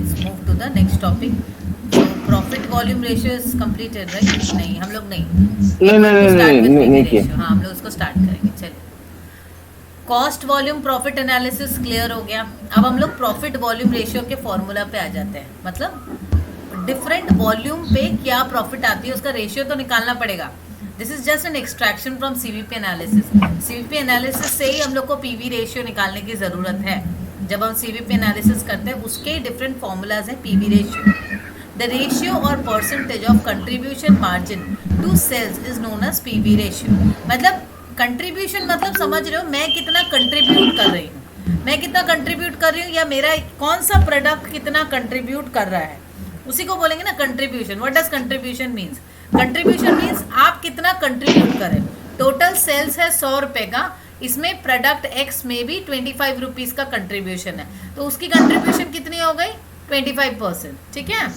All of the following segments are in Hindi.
Let's move to the next topic. So profit volume ratio is completed right? नहीं, हम लोग नहीं. वी नहीं आर नहीं गोइंग टू नहीं स्टार्ट नहीं विद नहीं पीवी नहीं किया. रेशियो. हाँ, हम लोग उसको स्टार्ट करेंगे. चलिए, cost volume profit analysis clear हो गया. अब हम लोग प्रॉफिट वॉल्यूम रेशियो के फॉर्मूला पे आ जाते हैं. मतलब डिफरेंट वॉल्यूम पे क्या प्रॉफिट आती है उसका रेशियो तो निकालना पड़ेगा. This is just an extraction from CVP analysis. CVP analysis से ही हम लोग को पीवी रेशियो निकालने की ज़रूरत है. जब हम सीवीपी एनालिसिस करते हैं उसके डिफरेंट फॉर्मूलाज हैं पीवी रेशियो. द रेशियो और percentage of contribution margin to sales is known as PV ratio. मतलब कंट्रीब्यूशन मतलब समझ रहे हो, मैं कितना कंट्रीब्यूट कर रही हूँ, मैं कितना कंट्रीब्यूट कर रही हूँ, या मेरा कौन सा प्रोडक्ट कितना कंट्रीब्यूट कर रहा है, उसी को बोलेंगे ना contribution. What does contribution means? Contribution means आप कितना कंट्रीब्यूट करें. टोटल सेल्स है 100 रुपए का, इसमें प्रोडक्ट एक्स में भी 25 रुपीज का कंट्रीब्यूशन है, तो उसकी कंट्रीब्यूशन कितनी हो गई? 25%. ठीक है.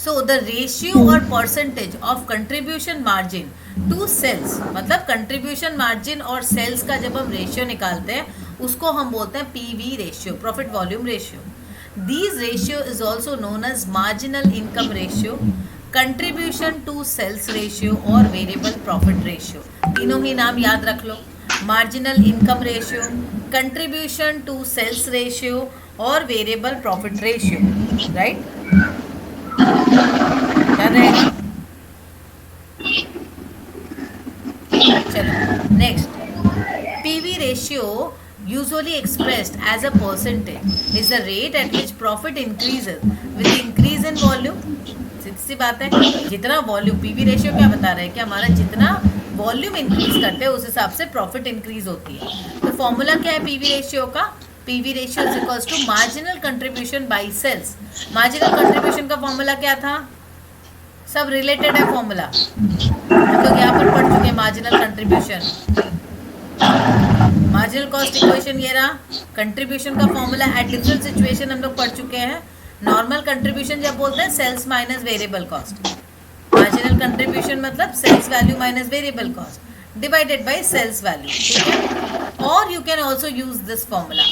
सो द रेशियो और percentage of contribution margin to sales, मतलब कंट्रीब्यूशन मार्जिन और सेल्स का जब हम रेशियो निकालते हैं उसको हम बोलते हैं PV ratio, profit volume ratio. These ratio is also known as marginal income ratio, contribution to sales ratio और वेरिएबल प्रॉफिट रेशियो. तीनों ही नाम याद रख लो. Marginal income ratio, contribution to sales ratio और वेरिएबल प्रॉफिट रेशियो. राइट? क्या रहेगा? चलो next. PV ratio usually expressed as a percentage is the rate at which profit increases with increase in volume. सीधी सी बात है, जितना वॉल्यूम, पीवी रेशियो क्या बता रहा है कि हमारा जितना वॉल्यूम इंक्रीज करते हैं उस हिसाब से प्रॉफिट इंक्रीज होती है. तो फॉर्मूला क्या है पीवी रेशियो का? PV ratio is equals to marginal contribution by sales. Marginal contribution का फॉर्मूला क्या था? सब रिलेटेड है फॉर्मूला, हम लोग यहाँ पर पढ़ चुके हैं. Marginal contribution, marginal cost equation ये रहा. कंट्रीब्यूशन का फॉर्मूला एट डिफरेंट सिचुएशन हम लोग पढ़ चुके हैं. नॉर्मल कंट्रीब्यूशन जब बोलते हैं sales minus variable cost. Marginal contribution मतलब sales value minus variable cost divided by sales value. ठीक है. और you can also use this formula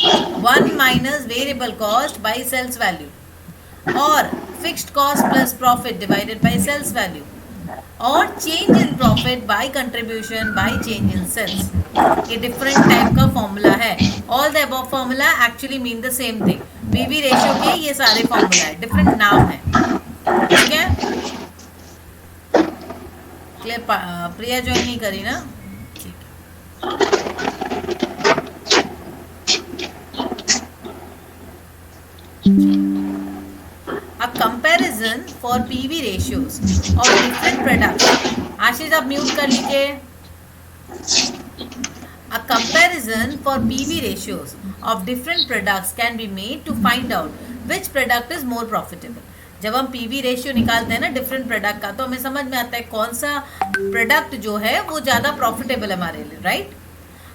1 minus variable cost by sales value और fixed cost plus profit divided by sales value और change in profit by contribution by change in sales. ये डिफरेंट टाइप का फॉर्मूला है. All the above formula actually mean the same thing. PV ratio के ये सारे फॉर्मूला है, डिफरेंट नाम है. ठीक है. क्लियर? प्रिया ज्वाइन नहीं करी ना? ठीक है. A comparison for PV ratios of different products. आशीष आप म्यूट कर लीजिए. A comparison for PV ratios of different products can be made to find out which product is more profitable. जब हम पीवी रेशियो निकालते हैं ना डिफरेंट प्रोडक्ट का, तो हमें समझ में आता है कौन सा प्रोडक्ट जो है वो ज़्यादा प्रॉफिटेबल है हमारे लिए. Right?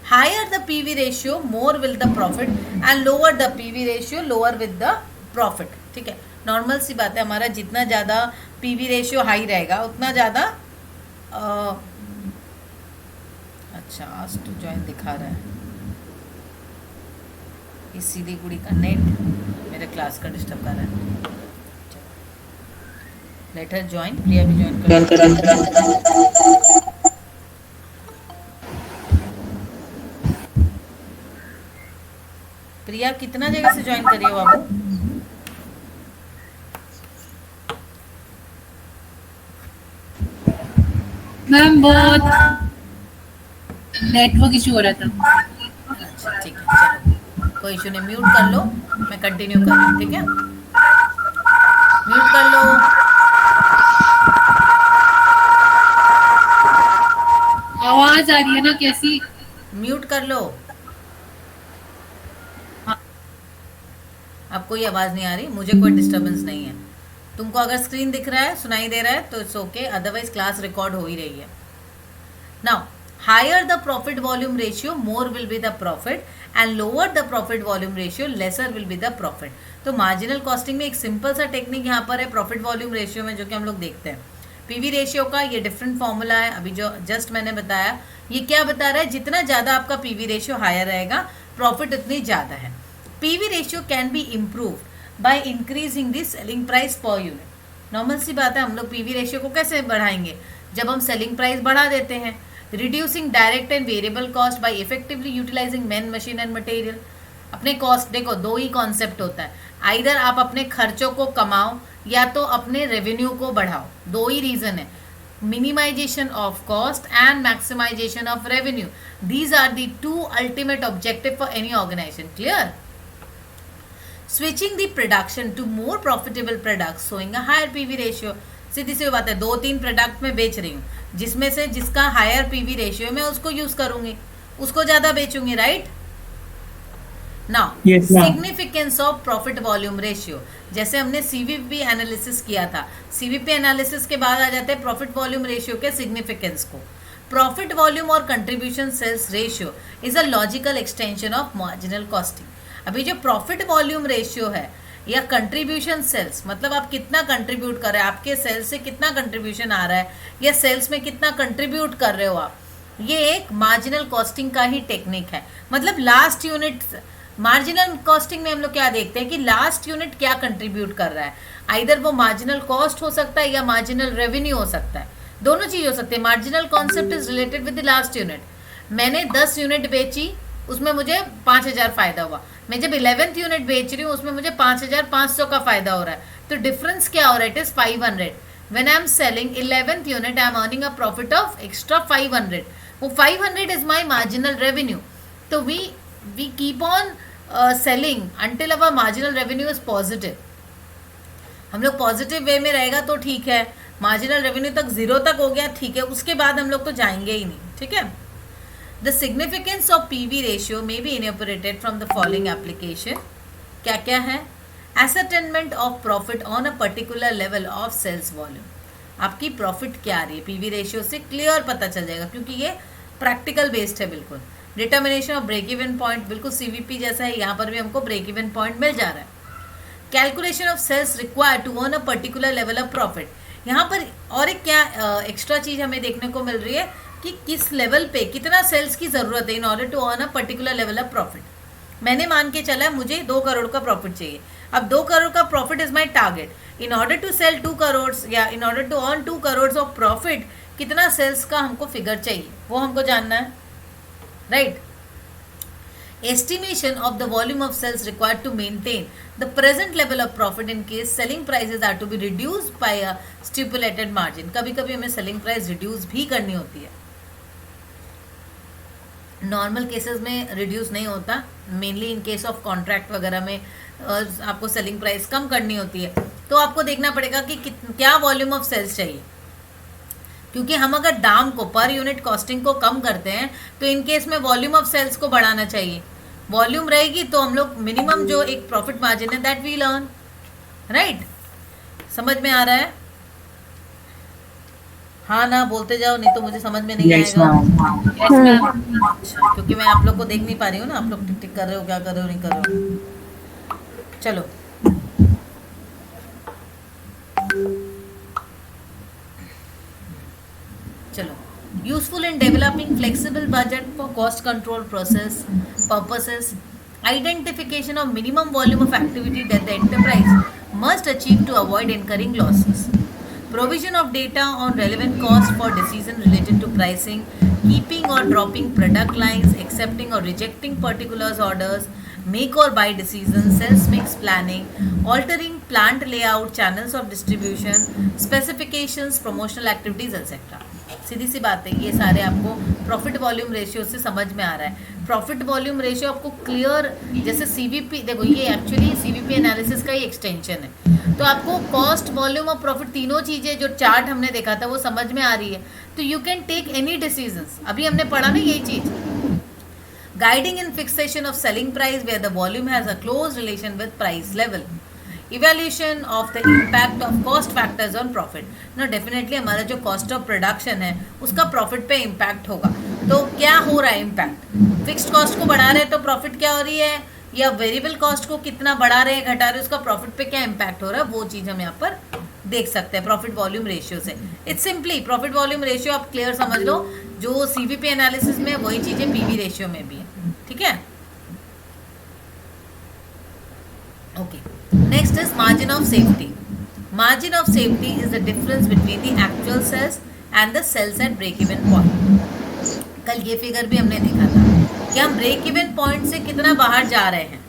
Higher the PV ratio more will the profit and lower the PV ratio lower with the profit. ठीक है. नॉर्मल सी बात है, हमारा जितना ज़्यादा पीवी रेशियो हाई रहेगा उतना ज़्यादा. अच्छा, आज तो ज्वाइन दिखा रहा है. इस सीधी कुड़ी का नेट मेरे क्लास का डिस्टर्ब कर रहा है. Let her join. प्रिया भी ज्वाइन कर. प्रिया कितना जगह से ज्वाइन करिए बाबू? मैम बहुत नेटवर्क इशू हो रहा था. अच्छा ठीक है, चलो कोई इशू नहीं. म्यूट कर लो, मैं कंटिन्यू कर रही हूँ. ठीक है, म्यूट कर लो. आवाज आ रही है ना कैसी? म्यूट कर लो. अब कोई आवाज़ नहीं आ रही, मुझे कोई डिस्टर्बेंस नहीं है. तुमको अगर स्क्रीन दिख रहा है, सुनाई दे रहा है तो it's okay, otherwise class record हो ही रही है. Now higher the profit volume ratio more will be the profit and lower the profit volume ratio lesser will be the profit. तो मार्जिनल कॉस्टिंग में एक सिंपल सा टेक्निक यहाँ पर है प्रॉफिट वॉल्यूम रेशियो में, जो कि हम लोग देखते हैं. पीवी रेशियो का ये डिफरेंट फॉर्मूला है. अभी जो जस्ट मैंने बताया ये क्या बता रहा है? जितना ज़्यादा आपका पीवी रेशियो हायर रहेगा प्रॉफिट उतनी ज़्यादा है. PV ratio can be improved by increasing the selling price per unit. Normal सी बात है, हम लोग पीवी रेशियो को कैसे बढ़ाएंगे, जब हम सेलिंग प्राइस बढ़ा देते हैं। Reducing direct and variable cost by effectively utilising man machine and material. अपने कॉस्ट, देखो दो ही कॉन्सेप्ट होता है, आइदर आप अपने खर्चों को कमाओ या तो अपने रेवेन्यू को बढ़ाओ, दो ही रीजन है, minimization of cost and maximization of revenue. These are the two ultimate objective for any organisation. Clear? Switching the production to more profitable product showing a higher PV ratio. सीधी सी बात है, 2-3 प्रोडक्ट में बेच रही हूँ, जिसमें से जिसका हायर पीवी रेशियो मैं उसको यूज करूंगी, उसको ज्यादा बेचूंगी, right? Now significance of profit volume ratio, जैसे हमने सीवीपी एनालिसिस किया था, सीवीपी एनालिसिस के बाद आ जाते हैं प्रॉफिट वॉल्यूम रेशियो के सिग्निफिकेंस को। प्रॉफिट वॉल्यूम और contribution sales ratio is a logical extension of marginal costing. अभी जो प्रॉफिट वॉल्यूम रेशियो है या कंट्रीब्यूशन सेल्स, मतलब आप कितना कंट्रीब्यूट कर रहे हैं, आपके सेल्स से कितना कंट्रीब्यूशन आ रहा है या सेल्स में कितना कंट्रीब्यूट कर रहे हो आप, ये एक मार्जिनल कॉस्टिंग का ही टेक्निक है। मतलब लास्ट यूनिट, मार्जिनल कॉस्टिंग में हम लोग क्या देखते हैं कि लास्ट यूनिट क्या कंट्रीब्यूट कर रहा है, आइदर वो मार्जिनल कॉस्ट हो सकता है या मार्जिनल रेवेन्यू हो सकता है, दोनों चीज हो सकती है। Marginal concept is related with the last unit. मैंने 10 यूनिट बेची, उसमें मुझे 5000 फायदा हुआ, मैं जब 11th यूनिट बेच रही हूँ उसमें मुझे 5500 का फायदा हो रहा है, तो डिफरेंस क्या हो रहा है? It is 500। When I am selling 11th unit I am earning a profit of extra 500, वो 500 इज माई मार्जिनल रेवेन्यू। तो we keep on selling until our marginal revenue is positive. हम लोग पॉजिटिव वे में रहेगा तो ठीक है, मार्जिनल रेवेन्यू तक 0 तक हो गया ठीक है, उसके बाद हम लोग तो जाएंगे ही नहीं, ठीक है। The significance of PV ratio may be incorporated from the following application. क्या क्या है? Ascertainment of profit on a particular level of sales volume. आपकी प्रॉफिट क्या आ रही है पीवी रेशियो से क्लियर पता चल जाएगा, क्योंकि ये प्रैक्टिकल बेस्ड है बिल्कुल। Determination of break even point, बिल्कुल सीवीपी जैसा है, यहाँ पर भी हमको ब्रेक इवन पॉइंट मिल जा रहा है। Calculation of sales required to earn a particular level of profit. यहाँ पर और एक क्या एक्स्ट्रा चीज हमें देखने को मिल रही है कि किस लेवल पे कितना सेल्स की जरूरत है in order to earn a particular level of profit. मैंने मान के चला मुझे 2 करोड़ का प्रॉफिट चाहिए, अब 2 करोड़ का profit is my target. In order to sell 2 crore या in order to earn 2 crore of profit, कितना सेल्स का हमको फिगर चाहिए वो हमको जानना है, right? Estimation of the volume of sales required to maintain the present level of profit in case selling prices are to be reduced by a stipulated margin. कभी कभी हमें सेलिंग प्राइस रिड्यूस भी करनी होती है, नॉर्मल केसेस में रिड्यूस नहीं होता, mainly in case of contract वगैरह में आपको सेलिंग प्राइस कम करनी होती है, तो आपको देखना पड़ेगा कि क्या वॉल्यूम ऑफ सेल्स चाहिए, क्योंकि हम अगर दाम को पर यूनिट कॉस्टिंग को कम करते हैं तो इन केस में वॉल्यूम ऑफ सेल्स को बढ़ाना चाहिए। वॉल्यूम रहेगी तो हम लोग मिनिमम जो एक प्रॉफिट मार्जिन है दैट वी लर्न, राइट? समझ में आ रहा है? हाँ ना बोलते जाओ, नहीं तो मुझे समझ में नहीं आएगा। अच्छा, क्योंकि मैं आप लोग को देख नहीं पा रही हूँ ना, आप लोग टिक टिक कर रहे हो, क्या कर रहे हो नहीं कर रहे हो। चलो चलो useful in developing flexible budget for cost control process purposes, identification of minimum volume of activity that the enterprise must achieve to avoid incurring losses, provision of data on relevant costs for decision related to pricing, keeping or dropping product lines, accepting or rejecting particular orders, make or buy decisions, sales mix planning, altering plant layout, channels of distribution, specifications, promotional activities, etc. सीधी सी बात है, ये सारे आपको प्रॉफिट वॉल्यूम रेशियो से समझ में आ रहा है। प्रॉफिट वॉल्यूम रेशियो आपको क्लियर, जैसे सीवीपी, देखो ये एक्चुअली सीवीपी एनालिसिस का ही एक्सटेंशन है, तो आपको कॉस्ट वॉल्यूम और प्रॉफिट तीनों चीजें जो चार्ट हमने देखा था वो समझ में आ रही है, तो you can take any decisions. अभी हमने पढ़ा ना यही चीज, guiding in fixation of selling price where the volume has a close relation with price level, evaluation of the impact of cost factors on profit ना, डेफिनेटली हमारा जो कॉस्ट ऑफ प्रोडक्शन है उसका प्रॉफिट पे इम्पैक्ट होगा। तो क्या हो रहा है इम्पैक्ट, फिक्स्ड कॉस्ट को बढ़ा रहे हैं तो प्रॉफिट क्या हो रही है, या वेरिएबल कॉस्ट को कितना बढ़ा रहे हैं घटा रहे हैं, उसका प्रॉफिट पे क्या इम्पैक्ट हो रहा है, वो चीज हम यहाँ पर देख सकते हैं प्रॉफिट वॉल्यूम रेशियो से। It's simply profit volume ratio आप क्लियर समझ लो, जो सीवीपी एनालिसिस में वही चीजें पीवी रेशियो में भी है, ठीक है? Okay, next is margin of safety. Margin of safety is the difference between the actual sales and the sales at break even point. कल ये फिगर भी हमने देखा था कि हम ब्रेक इवन पॉइंट से कितना बाहर जा रहे हैं.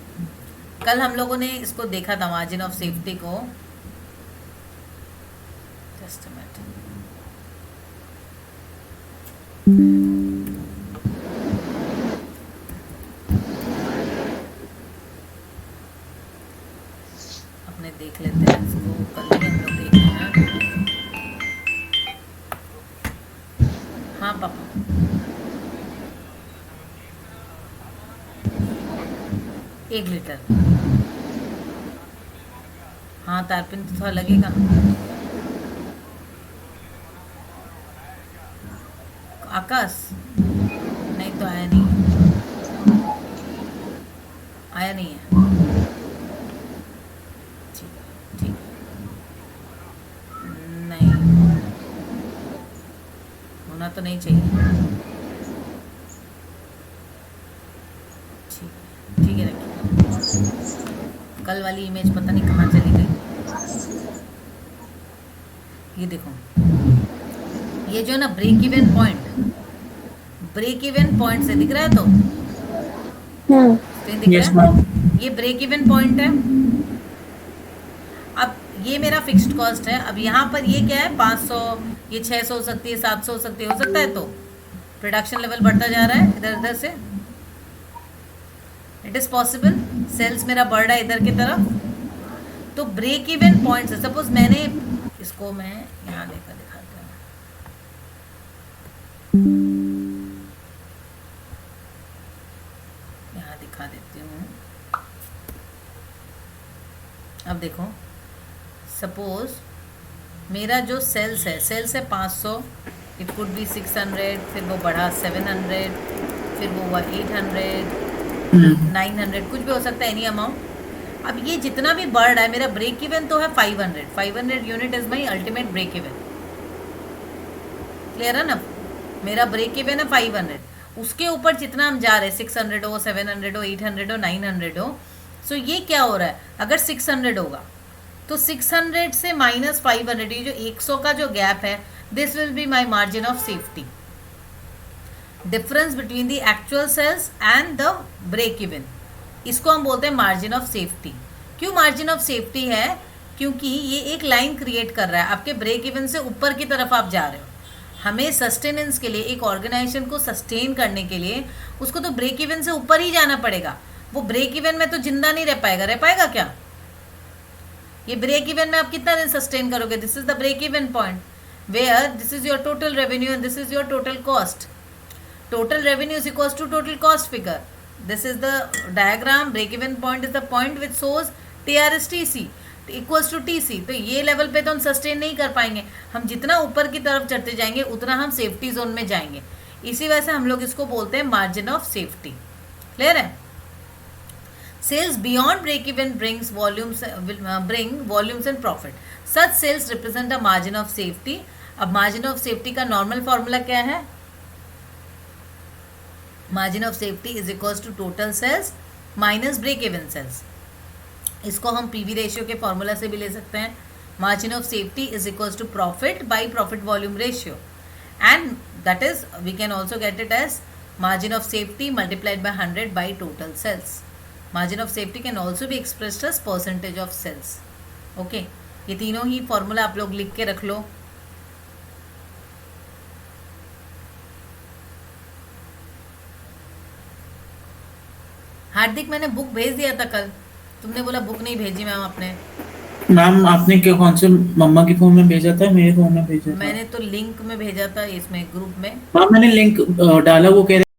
कल हम लोगों ने इसको देखा था मार्जिन ऑफ सेफ्टी को. Just a minute. अपने देख लेते हैं इसको. कल भी हम लोग देख रहे हैं. हाँ पापा. एक लीटर. हाँ तारपिन तो थोड़ा लगेगा. आकाश नहीं तो आया नहीं. आया नहीं है. ठीक ठीक. नहीं होना तो नहीं चाहिए. ठीक ठीक है रखिए. कल वाली इमेज पता नहीं कहाँ चली गई. ये देखो ये जो ना ब्रेक इवन पॉइंट से दिख रहा है. तो दिख यस रहा है. मैम. ये ब्रेक इवन पॉइंट है. अब ये मेरा फिक्स्ड कॉस्ट है. अब यहाँ पर ये क्या है 500, ये 600 हो सकती है, 700 हो सकती है, हो सकता है. तो प्रोडक्शन लेवल बढ़ता जा रहा है इधर उधर से. It is possible. सेल्स मेरा बढ़ रहा है इधर की तरफ. तो ब्रेक इवन पॉइंट से सपोज मैंने इसको मैं यहाँ लेकर दिखाता हूँ. यहाँ दिखा देती हूँ. अब देखो सपोज मेरा जो सेल्स है 500. It could be 600. फिर वो बढ़ा 700. फिर वो हुआ 800, 900, कुछ भी हो सकता है एनी अमाउंट. अब ये जितना भी बढ़ रहा है मेरा ब्रेक इवन तो है 500 unit is my ultimate break even. Clear है ना. मेरा ब्रेक इवन है 500. उसके ऊपर जितना हम जा रहे हैं 600 हो, 700 हो, 800 हो, 900 हो. सो ये क्या हो रहा है अगर 600 होगा तो 600 से माइनस 500, ये जो 100 का जो गैप है, this will be my margin of safety. Difference between the actual sales and the break even. इसको हम बोलते हैं मार्जिन ऑफ सेफ्टी. क्यों मार्जिन ऑफ सेफ्टी है? क्योंकि ये एक लाइन क्रिएट कर रहा है आपके ब्रेक इवन से ऊपर की तरफ आप जा रहे हो. हमें सस्टेनेंस के लिए, एक ऑर्गेनाइजेशन को सस्टेन करने के लिए उसको तो ब्रेक इवन से ऊपर ही जाना पड़ेगा. वो ब्रेक इवन में तो जिंदा नहीं रह पाएगा क्या? ये ब्रेक इवन में आप कितना दिन सस्टेन करोगे? This is the break even point where this is your total revenue and this is your total cost. Total revenue is equals to total cost figure. This is the diagram. Break even point is the point which shows TRSTC equals to TC. तो ये लेवल पे तो हम सस्टेन नहीं कर पाएंगे. हम जितना ऊपर की तरफ चढ़ते जाएंगे उतना हम सेफ्टी जोन में जाएंगे. इसी वजह से हम लोग इसको बोलते हैं मार्जिन ऑफ सेफ्टी. क्लियर है. Sales beyond break even brings volumes and profit. Such sales represent a margin of safety. अब मार्जिन ऑफ सेफ्टी का नॉर्मल फॉर्मूला क्या है? Margin of safety is equals to total sales minus break even sales. इसको हम पीवी रेशियो के फॉर्मूला से भी ले सकते हैं. Margin of safety is equals to profit by profit volume ratio, and that is we can also get it as margin of safety multiplied by 100 by total sales. Margin of safety can also be expressed as percentage of sales. Okay, ये तीनों ही फॉर्मूला आप लोग लिख के रख लो. हार्दिक, मैंने बुक भेज दिया था कल. तुमने बोला बुक नहीं भेजी मैम आपने. मैम आपने क्या कौन से मम्मा के फोन में भेजा था? मेरे फोन में भेजा था. मैंने तो लिंक में भेजा था, इसमें ग्रुप में. हाँ मैंने लिंक डाला. वो कह रहे